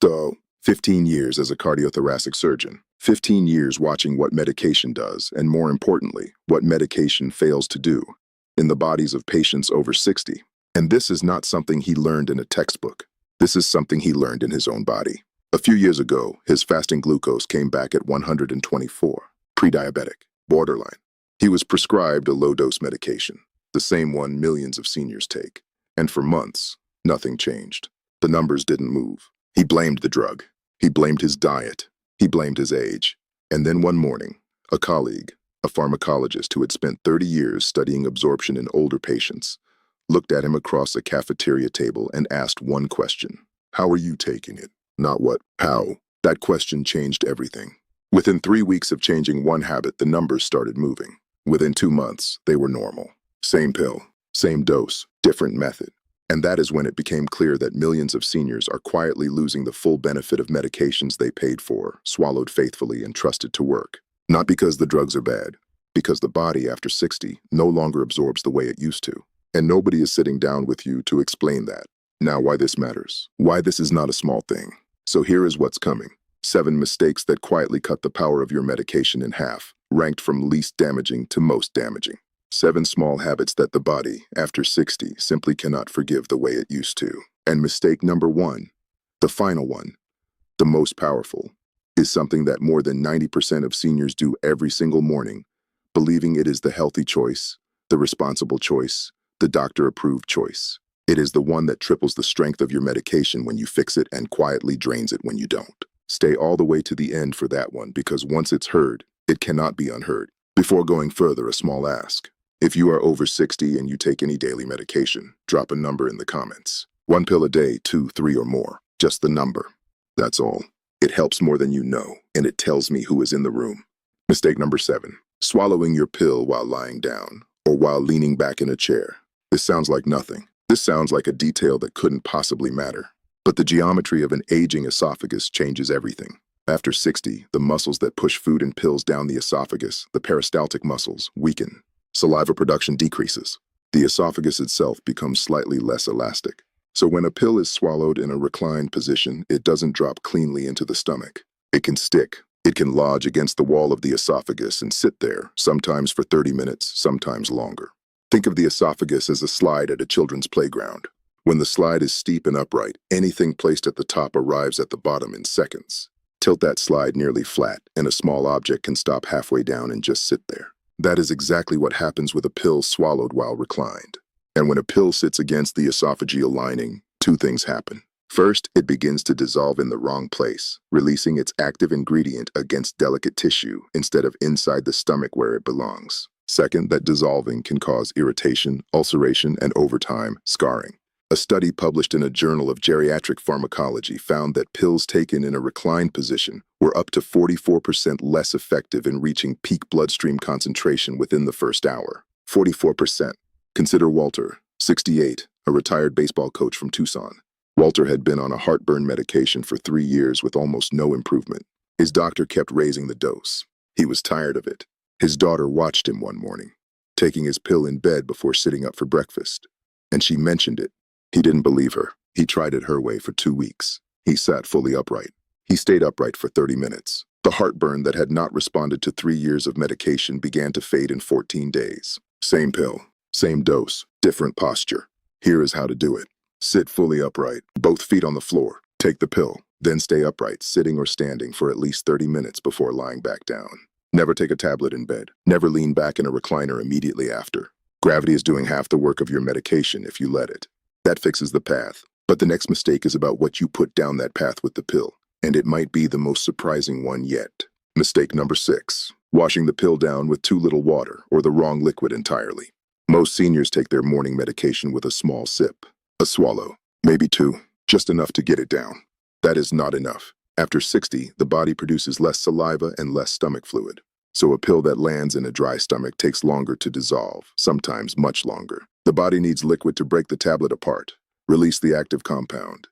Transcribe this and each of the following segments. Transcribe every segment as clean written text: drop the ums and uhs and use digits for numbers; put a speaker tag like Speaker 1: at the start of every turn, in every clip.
Speaker 1: So, 15 years as a cardiothoracic surgeon, 15 years watching what medication does, and more importantly, what medication fails to do in the bodies of patients over 60. And this is not something he learned in a textbook. This is something he learned in his own body. A few years ago, his fasting glucose came back at 124, pre-diabetic, borderline. He was prescribed a low-dose medication, the same one millions of seniors take. And for months, nothing changed. The numbers didn't move. He blamed the drug. He blamed his diet. He blamed his age. And then one morning, a colleague, a pharmacologist who had spent 30 years studying absorption in older patients, looked at him across a cafeteria table and asked one question. How are you taking it? Not what, how. That question changed everything. Within 3 weeks of changing one habit, the numbers started moving. Within 2 months, they were normal. Same pill, same dose, different method. And that is when it became clear that millions of seniors are quietly losing the full benefit of medications they paid for, swallowed faithfully, and trusted to work. Not because the drugs are bad, because the body after 60 no longer absorbs the way it used to. And nobody is sitting down with you to explain that. Now, why this matters. Why this is not a small thing. So here is what's coming. 7 mistakes that quietly cut the power of your medication in half, ranked from least damaging to most damaging. 7 small habits that the body, after 60, simply cannot forgive the way it used to. And mistake number 1, the final one, the most powerful, is something that more than 90% of seniors do every single morning, believing it is the healthy choice, the responsible choice, the doctor-approved choice. It is the one that triples the strength of your medication when you fix it and quietly drains it when you don't. Stay all the way to the end for that one, because once it's heard, it cannot be unheard. Before going further, a small ask. If you are over 60 and you take any daily medication, drop a number in the comments. 1 pill a day, 2, 3, or more. Just the number. That's all. It helps more than you know, and it tells me who is in the room. Mistake number 7. Swallowing your pill while lying down, or while leaning back in a chair. This sounds like nothing. This sounds like a detail that couldn't possibly matter. But the geometry of an aging esophagus changes everything. After 60, the muscles that push food and pills down the esophagus, the peristaltic muscles, weaken. Saliva production decreases. The esophagus itself becomes slightly less elastic. So when a pill is swallowed in a reclined position, it doesn't drop cleanly into the stomach. It can stick. It can lodge against the wall of the esophagus and sit there, sometimes for 30 minutes, sometimes longer. Think of the esophagus as a slide at a children's playground. When the slide is steep and upright, anything placed at the top arrives at the bottom in seconds. Tilt that slide nearly flat, and a small object can stop halfway down and just sit there. That is exactly what happens with a pill swallowed while reclined. And when a pill sits against the esophageal lining, 2 things happen. First, it begins to dissolve in the wrong place, releasing its active ingredient against delicate tissue instead of inside the stomach where it belongs. Second, that dissolving can cause irritation, ulceration, and over time, scarring. A study published in a journal of geriatric pharmacology found that pills taken in a reclined position were up to 44% less effective in reaching peak bloodstream concentration within the first hour. 44%. Consider Walter, 68, a retired baseball coach from Tucson. Walter had been on a heartburn medication for 3 years with almost no improvement. His doctor kept raising the dose. He was tired of it. His daughter watched him one morning, taking his pill in bed before sitting up for breakfast. And she mentioned it. He didn't believe her. He tried it her way for 2 weeks. He sat fully upright. He stayed upright for 30 minutes. The heartburn that had not responded to 3 years of medication began to fade in 14 days. Same pill, same dose, different posture. Here is how to do it. Sit fully upright, both feet on the floor. Take the pill, then stay upright, sitting or standing for at least 30 minutes before lying back down. Never take a tablet in bed. Never lean back in a recliner immediately after. Gravity is doing half the work of your medication if you let it. That fixes the path. But the next mistake is about what you put down that path with the pill. And it might be the most surprising one yet. Mistake number 6. Washing the pill down with too little water or the wrong liquid entirely. Most seniors take their morning medication with a small sip. A swallow. Maybe 2. Just enough to get it down. That is not enough. After 60, the body produces less saliva and less stomach fluid. So a pill that lands in a dry stomach takes longer to dissolve, sometimes much longer. The body needs liquid to break the tablet apart, release the active compound,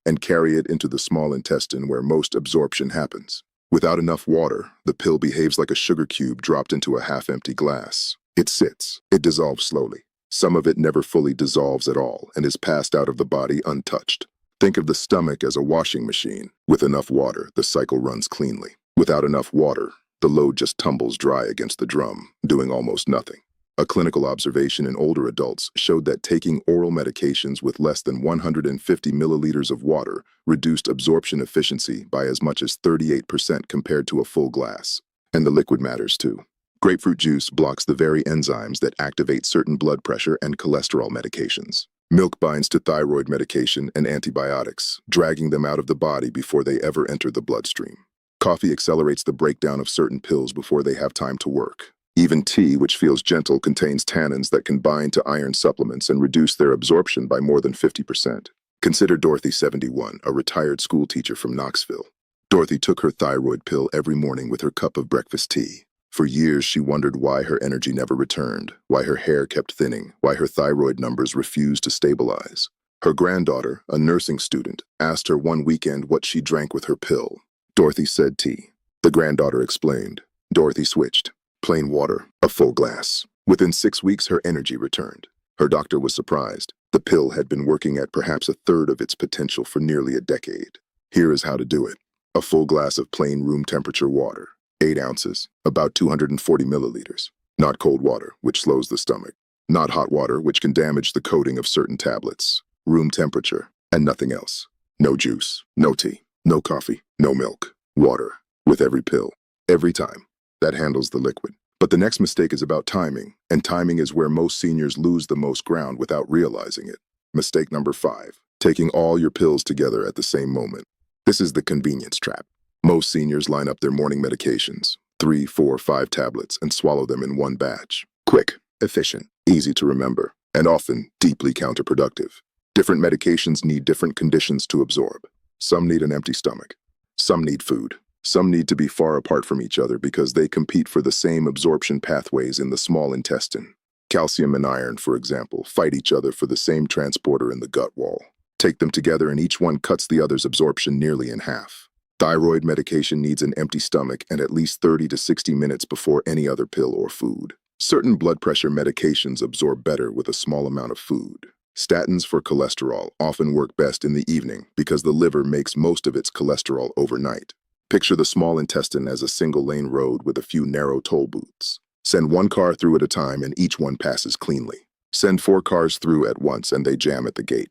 Speaker 1: and carry it into the small intestine where most absorption happens. Without enough water, the pill behaves like a sugar cube dropped into a half-empty glass. It sits. It dissolves slowly. Some of it never fully dissolves at all and is passed out of the body untouched. Think of the stomach as a washing machine. With enough water, the cycle runs cleanly. Without enough water, the load just tumbles dry against the drum, doing almost nothing. A clinical observation in older adults showed that taking oral medications with less than 150 milliliters of water reduced absorption efficiency by as much as 38% compared to a full glass. And the liquid matters too. Grapefruit juice blocks the very enzymes that activate certain blood pressure and cholesterol medications. Milk binds to thyroid medication and antibiotics, dragging them out of the body before they ever enter the bloodstream. Coffee accelerates the breakdown of certain pills before they have time to work. Even tea, which feels gentle, contains tannins that can bind to iron supplements and reduce their absorption by more than 50%. Consider Dorothy, 71, a retired school teacher from Knoxville. Dorothy took her thyroid pill every morning with her cup of breakfast tea. For years, she wondered why her energy never returned, why her hair kept thinning, why her thyroid numbers refused to stabilize. Her granddaughter, a nursing student, asked her one weekend what she drank with her pill. Dorothy said tea. The granddaughter explained. Dorothy switched. Plain water, a full glass. Within 6 weeks, her energy returned. Her doctor was surprised. The pill had been working at perhaps a third of its potential for nearly a decade. Here is how to do it. A full glass of plain room temperature water. 8 ounces, about 240 milliliters. Not cold water, which slows the stomach. Not hot water, which can damage the coating of certain tablets. Room temperature, and nothing else. No juice, no tea, no coffee, no milk. Water, with every pill, every time. That handles the liquid. But the next mistake is about timing, and timing is where most seniors lose the most ground without realizing it. Mistake number 5, taking all your pills together at the same moment. This is the convenience trap. Most seniors line up their morning medications, 3, 4, 5 tablets, and swallow them in one batch. Quick, efficient, easy to remember, and often deeply counterproductive. Different medications need different conditions to absorb. Some need an empty stomach. Some need food. Some need to be far apart from each other because they compete for the same absorption pathways in the small intestine. Calcium and iron, for example, fight each other for the same transporter in the gut wall. Take them together and each one cuts the other's absorption nearly in half. Thyroid medication needs an empty stomach and at least 30 to 60 minutes before any other pill or food. Certain blood pressure medications absorb better with a small amount of food. Statins for cholesterol often work best in the evening because the liver makes most of its cholesterol overnight. Picture the small intestine as a single-lane road with a few narrow toll booths. Send one car through at a time and each one passes cleanly. Send 4 cars through at once and they jam at the gate.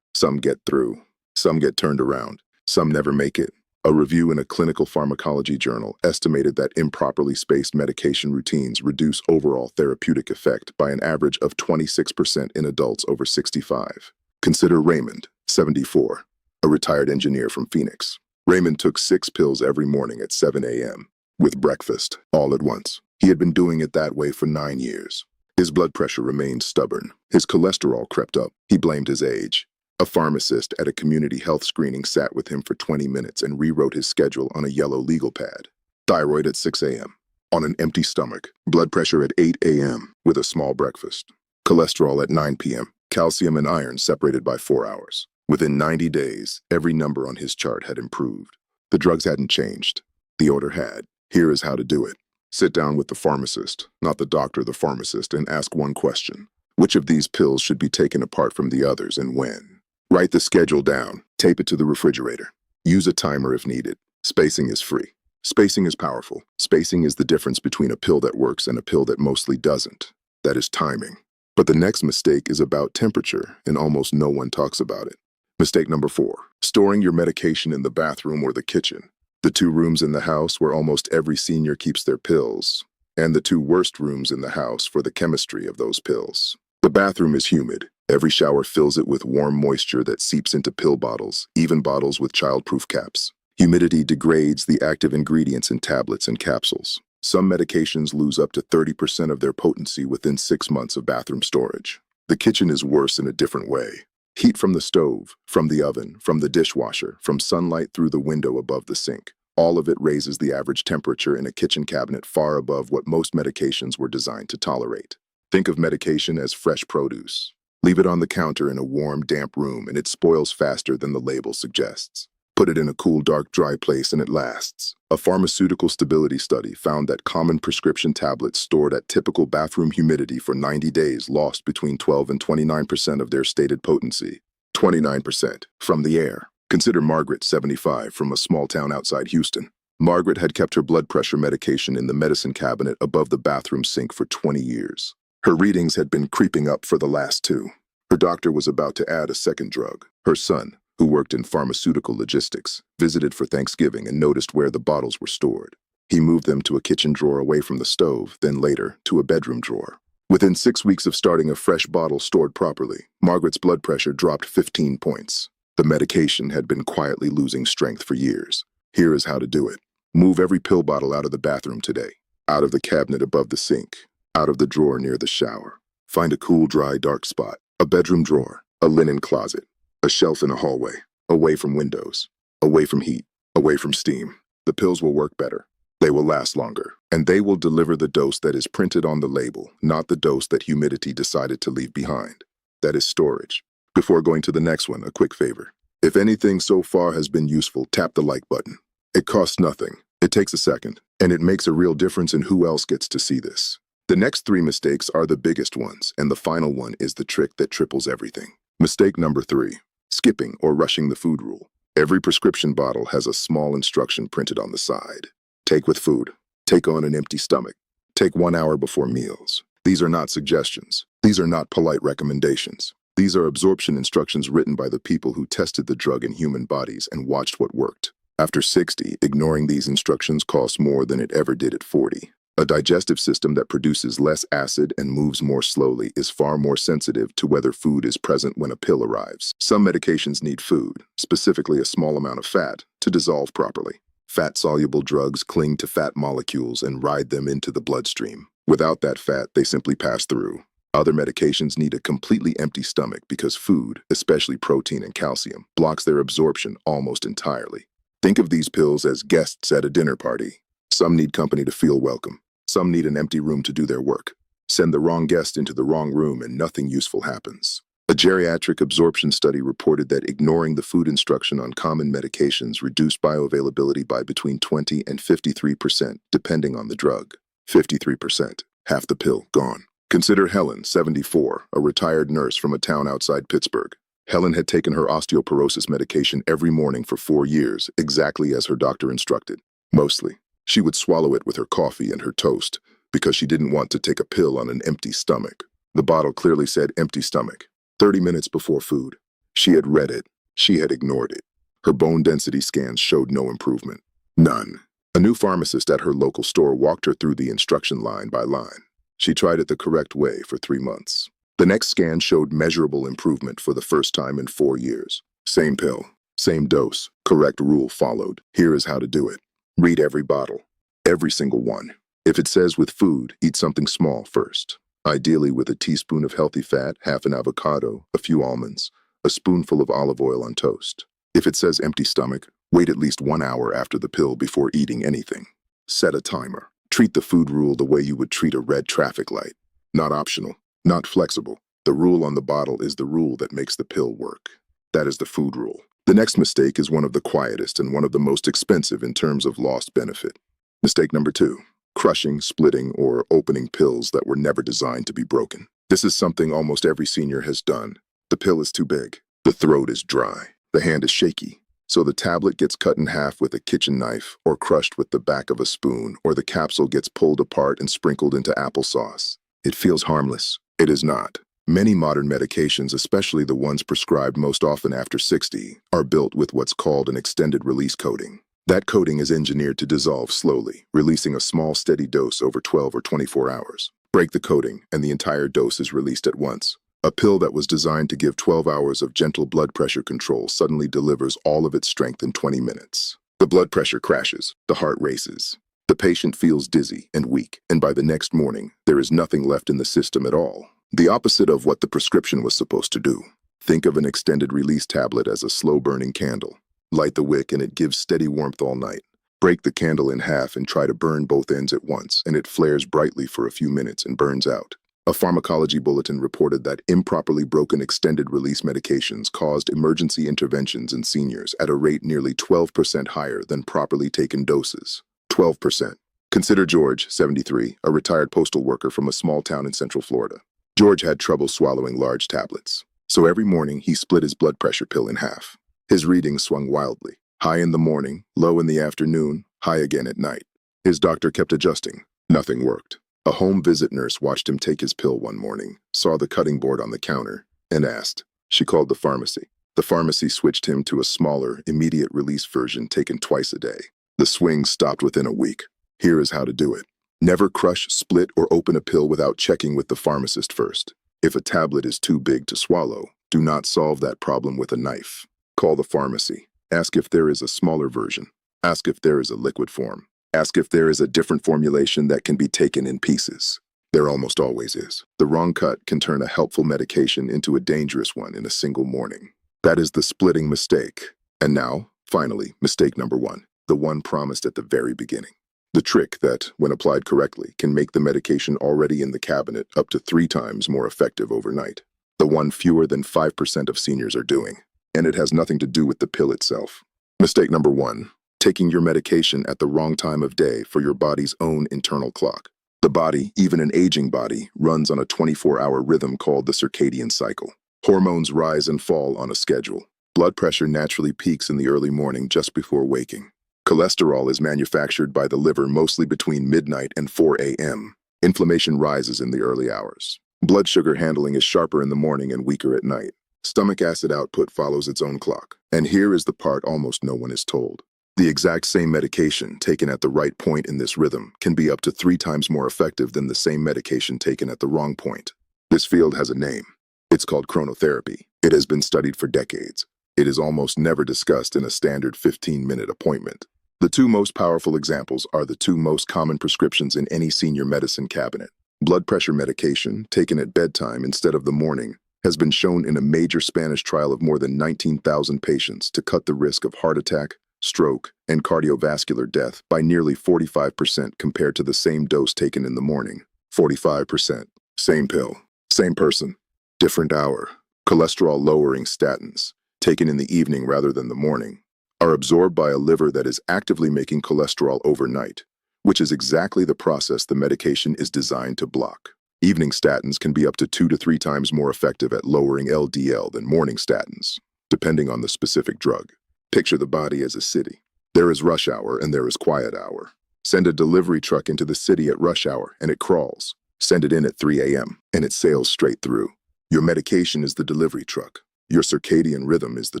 Speaker 1: Some get through. Some get turned around. Some never make it. A review in a clinical pharmacology journal estimated that improperly spaced medication routines reduce overall therapeutic effect by an average of 26% in adults over 65. Consider Raymond, 74, a retired engineer from Phoenix. Raymond took 6 pills every morning at 7 a.m., with breakfast, all at once. He had been doing it that way for 9 years. His blood pressure remained stubborn. His cholesterol crept up. He blamed his age. A pharmacist at a community health screening sat with him for 20 minutes and rewrote his schedule on a yellow legal pad. Thyroid at 6 a.m., on an empty stomach. Blood pressure at 8 a.m., with a small breakfast. Cholesterol at 9 p.m., calcium and iron separated by 4 hours. Within 90 days, every number on his chart had improved. The drugs hadn't changed. The order had. Here is how to do it. Sit down with the pharmacist, not the doctor, the pharmacist, and ask one question. Which of these pills should be taken apart from the others and when? Write the schedule down. Tape it to the refrigerator. Use a timer if needed. Spacing is free. Spacing is powerful. Spacing is the difference between a pill that works and a pill that mostly doesn't. That is timing. But the next mistake is about temperature, and almost no one talks about it. Mistake number 4, storing your medication in the bathroom or the kitchen. The 2 rooms in the house where almost every senior keeps their pills, and the 2 worst rooms in the house for the chemistry of those pills. The bathroom is humid. Every shower fills it with warm moisture that seeps into pill bottles, even bottles with child-proof caps. Humidity degrades the active ingredients in tablets and capsules. Some medications lose up to 30% of their potency within 6 months of bathroom storage. The kitchen is worse in a different way. Heat from the stove, from the oven, from the dishwasher, from sunlight through the window above the sink. All of it raises the average temperature in a kitchen cabinet far above what most medications were designed to tolerate. Think of medication as fresh produce. Leave it on the counter in a warm, damp room and it spoils faster than the label suggests. Put it in a cool, dark, dry place and it lasts. A pharmaceutical stability study found that common prescription tablets stored at typical bathroom humidity for 90 days lost between 12 and 29% of their stated potency. 29% from the air. Consider Margaret, 75, from a small town outside Houston. Margaret had kept her blood pressure medication in the medicine cabinet above the bathroom sink for 20 years. Her readings had been creeping up for the last 2. Her doctor was about to add a second drug. Her son, who worked in pharmaceutical logistics, visited for Thanksgiving and noticed where the bottles were stored. He moved them to a kitchen drawer away from the stove, then later to a bedroom drawer. Within 6 weeks of starting a fresh bottle stored properly, Margaret's blood pressure dropped 15 points. The medication had been quietly losing strength for years. Here is how to do it. Move every pill bottle out of the bathroom today, out of the cabinet above the sink, out of the drawer near the shower. Find a cool, dry, dark spot, a bedroom drawer, a linen closet, a shelf in a hallway, away from windows, away from heat, away from steam. The pills will work better. They will last longer, and they will deliver the dose that is printed on the label, not the dose that humidity decided to leave behind. That is storage. Before going to the next one, a quick favor. If anything so far has been useful, tap the like button. It costs nothing. It takes a second, and it makes a real difference in who else gets to see this. The next 3 mistakes are the biggest ones, and the final one is the trick that triples everything. Mistake number 3, skipping or rushing the food rule. Every prescription bottle has a small instruction printed on the side. Take with food. Take on an empty stomach. Take 1 hour before meals. These are not suggestions. These are not polite recommendations. These are absorption instructions written by the people who tested the drug in human bodies and watched what worked. After 60, ignoring these instructions costs more than it ever did at 40. A digestive system that produces less acid and moves more slowly is far more sensitive to whether food is present when a pill arrives. Some medications need food, specifically a small amount of fat, to dissolve properly. Fat-soluble drugs cling to fat molecules and ride them into the bloodstream. Without that fat, they simply pass through. Other medications need a completely empty stomach because food, especially protein and calcium, blocks their absorption almost entirely. Think of these pills as guests at a dinner party. Some need company to feel welcome. Some need an empty room to do their work. Send the wrong guest into the wrong room and nothing useful happens. A geriatric absorption study reported that ignoring the food instruction on common medications reduced bioavailability by between 20 and 53%, depending on the drug. 53%. Half the pill gone. Consider Helen, 74, a retired nurse from a town outside Pittsburgh. Helen had taken her osteoporosis medication every morning for 4 years, exactly as her doctor instructed. Mostly, she would swallow it with her coffee and her toast because she didn't want to take a pill on an empty stomach. The bottle clearly said empty stomach. 30 minutes before food. She had read it. She had ignored it. Her bone density scans showed no improvement. None. A new pharmacist at her local store walked her through the instruction line by line. She tried it the correct way for 3 months. The next scan showed measurable improvement for the first time in 4 years. Same pill, same dose, correct rule followed. Here is how to do it. Read every bottle. Every single one. If it says with food, eat something small first. Ideally with a teaspoon of healthy fat, half an avocado, a few almonds, a spoonful of olive oil on toast. If it says empty stomach, wait at least 1 hour after the pill before eating anything. Set a timer. Treat the food rule the way you would treat a red traffic light. Not optional, not flexible. The rule on the bottle is the rule that makes the pill work. That is the food rule. The next mistake is one of the quietest and one of the most expensive in terms of lost benefit. Mistake number 2. Crushing, splitting, or opening pills that were never designed to be broken. This is something almost every senior has done. The pill is too big. The throat is dry. The hand is shaky. So the tablet gets cut in half with a kitchen knife or crushed with the back of a spoon, or the capsule gets pulled apart and sprinkled into applesauce. It feels harmless. It is not. Many modern medications, especially the ones prescribed most often after 60, are built with what's called an extended release coating. That coating is engineered to dissolve slowly, releasing a small steady dose over 12 or 24 hours. Break the coating, and the entire dose is released at once. A pill that was designed to give 12 hours of gentle blood pressure control suddenly delivers all of its strength in 20 minutes. The blood pressure crashes, the heart races. The patient feels dizzy and weak, and by the next morning, there is nothing left in the system at all. The opposite of what the prescription was supposed to do. Think of an extended release tablet as a slow-burning candle. Light the wick and it gives steady warmth all night. Break the candle in half and try to burn both ends at once, and it flares brightly for a few minutes and burns out. A pharmacology bulletin reported that improperly broken extended-release medications caused emergency interventions in seniors at a rate nearly 12% higher than properly taken doses. 12%. Consider George, 73, a retired postal worker from a small town in Central Florida. George had trouble swallowing large tablets. So every morning, he split his blood pressure pill in half. His readings swung wildly. High in the morning, low in the afternoon, high again at night. His doctor kept adjusting. Nothing worked. A home visit nurse watched him take his pill one morning, saw the cutting board on the counter, and asked. She called the pharmacy. The pharmacy switched him to a smaller, immediate-release version taken twice a day. The swing stopped within a week. Here is how to do it. Never crush, split, or open a pill without checking with the pharmacist first. If a tablet is too big to swallow, do not solve that problem with a knife. Call the pharmacy. Ask if there is a smaller version. Ask if there is a liquid form. Ask if there is a different formulation that can be taken in pieces. There almost always is. The wrong cut can turn a helpful medication into a dangerous one in a single morning. That is the splitting mistake. And now, finally, mistake number one, the one promised at the very beginning. The trick that, when applied correctly, can make the medication already in the cabinet up to 3 times more effective overnight. The one fewer than 5% of seniors are doing. And it has nothing to do with the pill itself. Mistake number one, taking your medication at the wrong time of day for your body's own internal clock. The body, even an aging body, runs on a 24-hour rhythm called the circadian cycle. Hormones rise and fall on a schedule. Blood pressure naturally peaks in the early morning just before waking. Cholesterol is manufactured by the liver mostly between midnight and 4 a.m. Inflammation rises in the early hours. Blood sugar handling is sharper in the morning and weaker at night. Stomach acid output follows its own clock. And here is the part almost no one is told. The exact same medication taken at the right point in this rhythm can be up to 3 times more effective than the same medication taken at the wrong point. This field has a name. It's called chronotherapy. It has been studied for decades. It is almost never discussed in a standard 15-minute appointment. The 2 most powerful examples are the 2 most common prescriptions in any senior medicine cabinet. Blood pressure medication, taken at bedtime instead of the morning, has been shown in a major Spanish trial of more than 19,000 patients to cut the risk of heart attack, stroke, and cardiovascular death by nearly 45% compared to the same dose taken in the morning. 45%. Same pill. Same person. Different hour. Cholesterol-lowering statins, taken in the evening rather than the morning, are absorbed by a liver that is actively making cholesterol overnight, which is exactly the process the medication is designed to block. Evening statins can be up to 2 to 3 times more effective at lowering LDL than morning statins, depending on the specific drug. Picture the body as a city. There is rush hour and there is quiet hour. Send a delivery truck into the city at rush hour and it crawls. Send it in at 3 a.m. and it sails straight through. Your medication is the delivery truck. Your circadian rhythm is the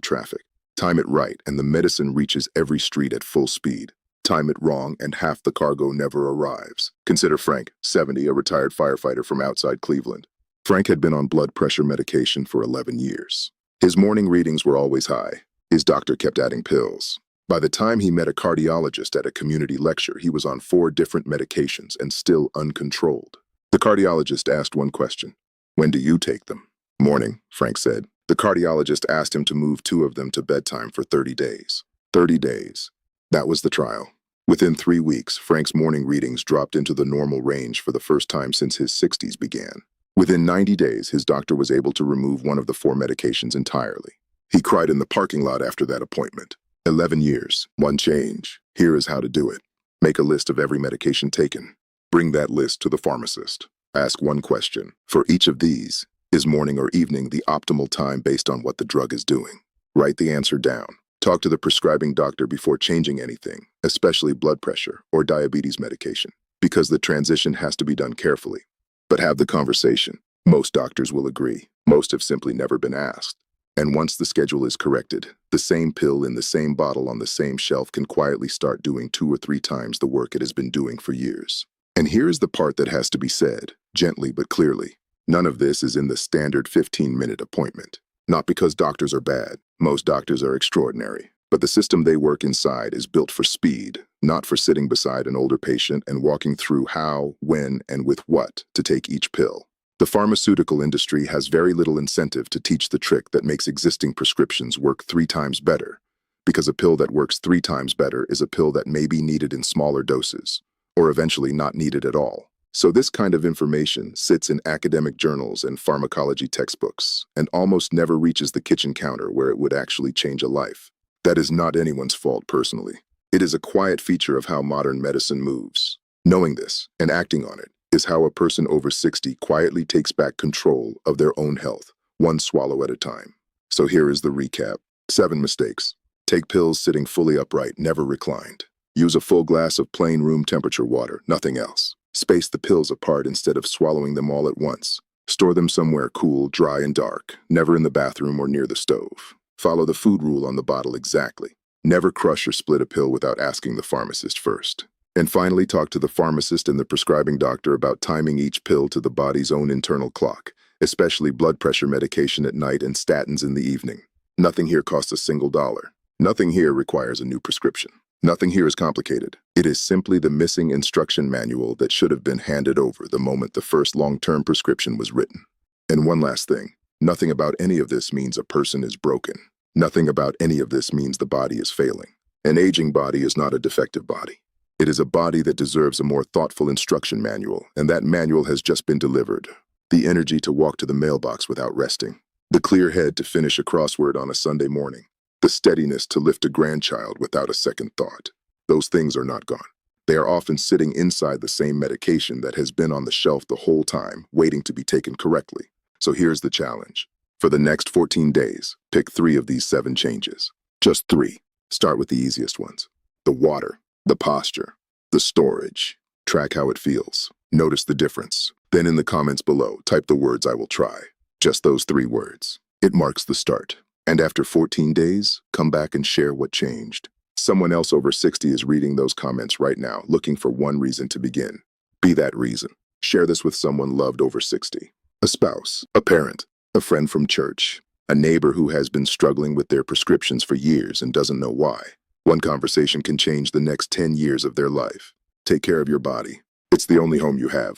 Speaker 1: traffic. Time it right and the medicine reaches every street at full speed. Time it wrong and half the cargo never arrives. Consider Frank, 70, a retired firefighter from outside Cleveland. Frank had been on blood pressure medication for 11 years. His morning readings were always high. His doctor kept adding pills. By the time he met a cardiologist at a community lecture, he was on 4 different medications and still uncontrolled. The cardiologist asked one question. When do you take them? Morning, Frank said. The cardiologist asked him to move 2 of them to bedtime for 30 days. 30 days. That was the trial. Within 3 weeks, Frank's morning readings dropped into the normal range for the first time since his 60s began. Within 90 days, his doctor was able to remove 1 of the 4 medications entirely. He cried in the parking lot after that appointment. 11 years, 1 change. Here is how to do it. Make a list of every medication taken. Bring that list to the pharmacist. Ask 1 question. For each of these, is morning or evening the optimal time based on what the drug is doing? Write the answer down. Talk to the prescribing doctor before changing anything, especially blood pressure or diabetes medication, because the transition has to be done carefully. But have the conversation. Most doctors will agree. Most have simply never been asked. And once the schedule is corrected, the same pill in the same bottle on the same shelf can quietly start doing 2 or 3 times the work it has been doing for years. And here is the part that has to be said, gently but clearly. None of this is in the standard 15-minute appointment. Not because doctors are bad. Most doctors are extraordinary. But the system they work inside is built for speed, not for sitting beside an older patient and walking through how, when, and with what to take each pill. The pharmaceutical industry has very little incentive to teach the trick that makes existing prescriptions work 3 times better, because a pill that works 3 times better is a pill that may be needed in smaller doses, or eventually not needed at all. So this kind of information sits in academic journals and pharmacology textbooks, and almost never reaches the kitchen counter where it would actually change a life. That is not anyone's fault personally. It is a quiet feature of how modern medicine moves. Knowing this, and acting on it, is how a person over 60 quietly takes back control of their own health, one swallow at a time. So here is the recap. 7 mistakes. Take pills sitting fully upright, never reclined. Use a full glass of plain room temperature water, nothing else. Space the pills apart instead of swallowing them all at once. Store them somewhere cool, dry, and dark, never in the bathroom or near the stove. Follow the food rule on the bottle exactly. Never crush or split a pill without asking the pharmacist first. And finally, talk to the pharmacist and the prescribing doctor about timing each pill to the body's own internal clock, especially blood pressure medication at night and statins in the evening. Nothing here costs $1. Nothing here requires a new prescription. Nothing here is complicated. It is simply the missing instruction manual that should have been handed over the moment the first long-term prescription was written. And one last thing, nothing about any of this means a person is broken. Nothing about any of this means the body is failing. An aging body is not a defective body. It is a body that deserves a more thoughtful instruction manual, and that manual has just been delivered. The energy to walk to the mailbox without resting. The clear head to finish a crossword on a Sunday morning. The steadiness to lift a grandchild without a second thought. Those things are not gone. They are often sitting inside the same medication that has been on the shelf the whole time, waiting to be taken correctly. So here's the challenge. For the next 14 days, pick 3 of these 7 changes. Just 3. Start with the easiest ones. The water, the posture, the storage. Track how it feels. Notice the difference. Then in the comments below, type the words "I will try." Just those 3 words. It marks the start. And after 14 days, come back and share what changed. Someone else over 60 is reading those comments right now, looking for one reason to begin. Be that reason. Share this with someone loved over 60. A spouse, a parent, a friend from church, a neighbor who has been struggling with their prescriptions for years and doesn't know why. One conversation can change the next 10 years of their life. Take care of your body. It's the only home you have.